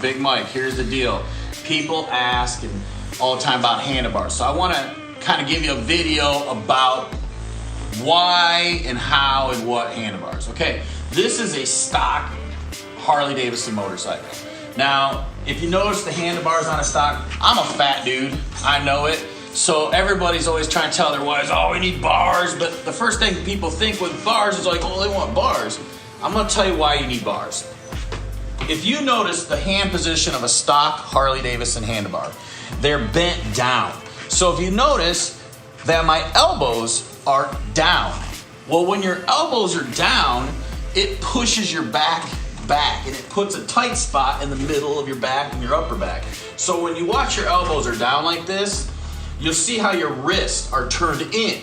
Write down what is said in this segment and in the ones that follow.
Big Mike, here's the deal. People ask and all the time about handlebars. So I want to kind of give you a video about why and how and what handlebars. Okay, this is a stock Harley Davidson motorcycle. Now, if you notice the handlebars on a stock, I'm a fat dude, I know it. So everybody's always trying to tell their wives, oh, we need bars. But the first thing people think with bars is like, oh, they want bars. I'm gonna tell you why you need bars. If you notice the hand position of a stock Harley Davidson handlebar, they're bent down. So if you notice that my elbows are down. Well, when your elbows are down, it pushes your back and it puts a tight spot in the middle of your back and your upper back. So when you watch your elbows are down like this, you'll see how your wrists are turned in.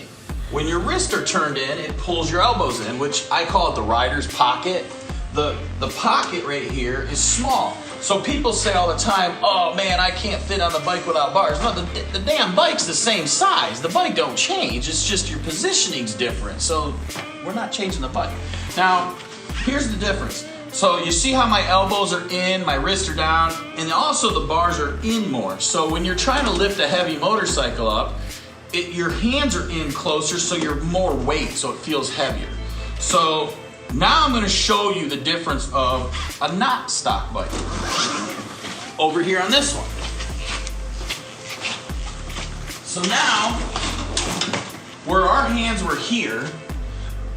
When your wrists are turned in, it pulls your elbows in, which I call it the rider's pocket. The pocket right here is small. So people say all the time, oh man, I can't fit on the bike without bars. No, the damn bike's the same size. The bike don't change, it's just your positioning's different. So we're not changing the bike. Now, here's the difference. So you see how my elbows are in, my wrists are down, and also the bars are in more. So when you're trying to lift a heavy motorcycle up, your hands are in closer, so you're more weight, so it feels heavier. So now I'm gonna show you the difference of a not stock bike. Over here on this one. So now, where our hands were here,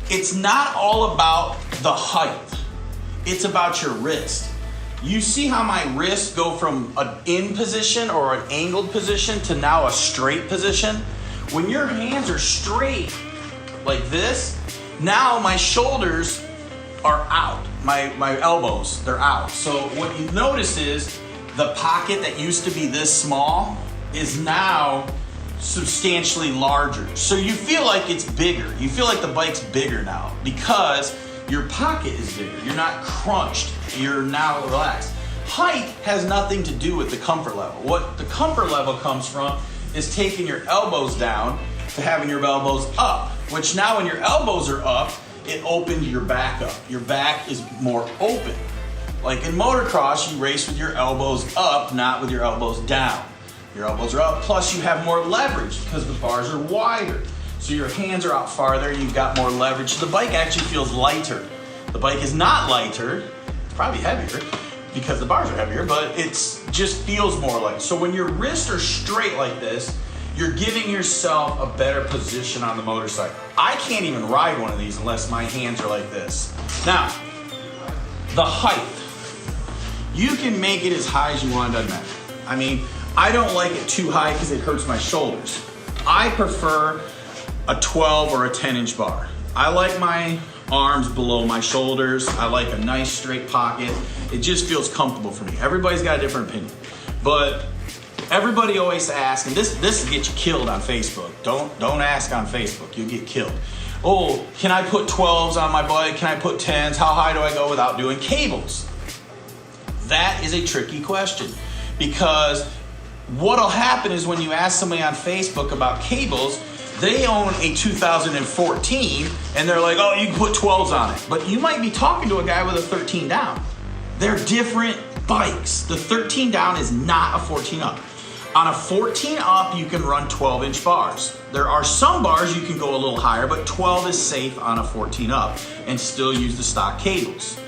it's not all about the height. It's about your wrist. You see how my wrists go from an in position or an angled position to now a straight position? When your hands are straight like this, now my shoulders are out. My elbows, they're out. So what you notice is the pocket that used to be this small is now substantially larger. So you feel like it's bigger. You feel like the bike's bigger now because your pocket is bigger. You're not crunched. You're now relaxed. Height has nothing to do with the comfort level. What the comfort level comes from is taking your elbows down to having your elbows up, which now when your elbows are up, it opens your back up. Your back is more open. Like in motocross, you race with your elbows up, not with your elbows down. Your elbows are up, plus you have more leverage because the bars are wider. So your hands are out farther, you've got more leverage. So the bike actually feels lighter. The bike is not lighter, it's probably heavier because the bars are heavier, but it just feels more light. So when your wrists are straight like this, you're giving yourself a better position on the motorcycle. I can't even ride one of these unless my hands are like this. Now, the height. You can make it as high as you want, doesn't matter. I mean, I don't like it too high because it hurts my shoulders. I prefer a 12 or a 10-inch bar. I like my arms below my shoulders. I like a nice straight pocket. It just feels comfortable for me. Everybody's got a different opinion. But everybody always asks, and this will get you killed on Facebook. Don't ask on Facebook, you'll get killed. Oh, can I put 12s on my bike? Can I put 10s? How high do I go without doing cables? That is a tricky question because what'll happen is when you ask somebody on Facebook about cables, they own a 2014 and they're like, oh, you can put 12s on it. But you might be talking to a guy with a 13 down. They're different bikes. The 13 down is not a 14 up. On a 14 up, you can run 12-inch bars. There are some bars you can go a little higher, but 12 is safe on a 14 up and still use the stock cables.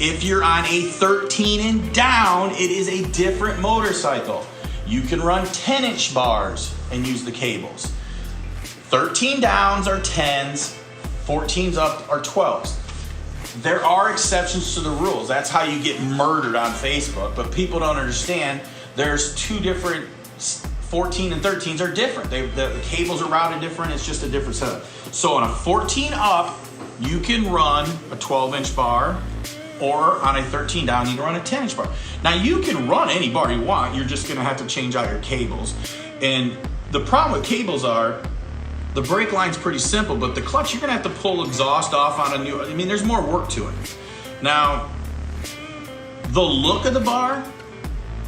If you're on a 13 and down, it is a different motorcycle. You can run 10-inch bars and use the cables. 13 downs are 10s, 14s up are 12s. There are exceptions to the rules. That's how you get murdered on Facebook, but people don't understand there's two different, 14 and 13s are different. The cables are routed different, it's just a different setup. So on a 14 up, you can run a 12-inch bar, or on a 13 down, you can run a 10-inch bar. Now you can run any bar you want, you're just gonna have to change out your cables. And the problem with cables are, the brake line's pretty simple, but the clutch, you're gonna have to pull exhaust off on a new, I mean, there's more work to it. Now, the look of the bar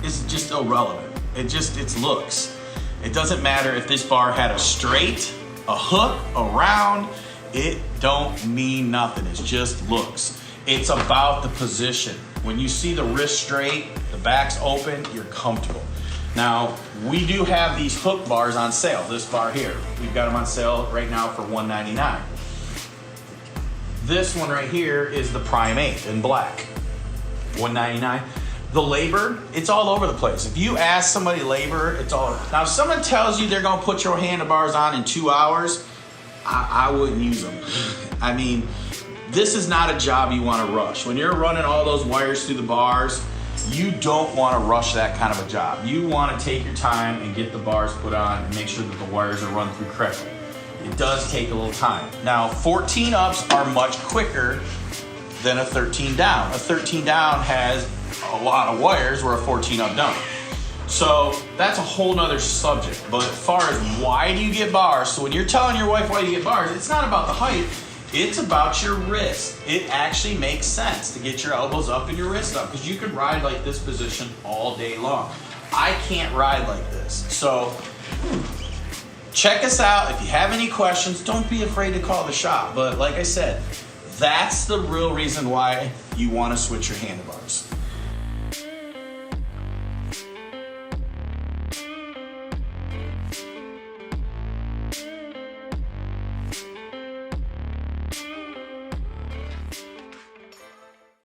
is just irrelevant. It's looks. It doesn't matter if this bar had a straight, a hook, a round, it don't mean nothing, it's just looks. It's about the position. When you see the wrist straight, the back's open, you're comfortable. Now, we do have these hook bars on sale, this bar here. We've got them on sale right now for $199. This one right here is the Prime 8 in black, $199. The labor, it's all over the place. If you ask somebody labor, it's all, now if someone tells you they're gonna put your handlebars on in 2 hours, I wouldn't use them. I mean, this is not a job you wanna rush. When you're running all those wires through the bars, you don't wanna rush that kind of a job. You wanna take your time and get the bars put on and make sure that the wires are run through correctly. It does take a little time. Now, 14 ups are much quicker than a 13 down. A 13 down has a lot of wires where a 14 up don't. So that's a whole nother subject. But as far as why do you get bars, so when you're telling your wife why you get bars, it's not about the height, it's about your wrist. It actually makes sense to get your elbows up and your wrist up because you can ride like this position all day long. I can't ride like this. So check us out. If you have any questions, don't be afraid to call the shop. But like I said, that's the real reason why you want to switch your handlebars.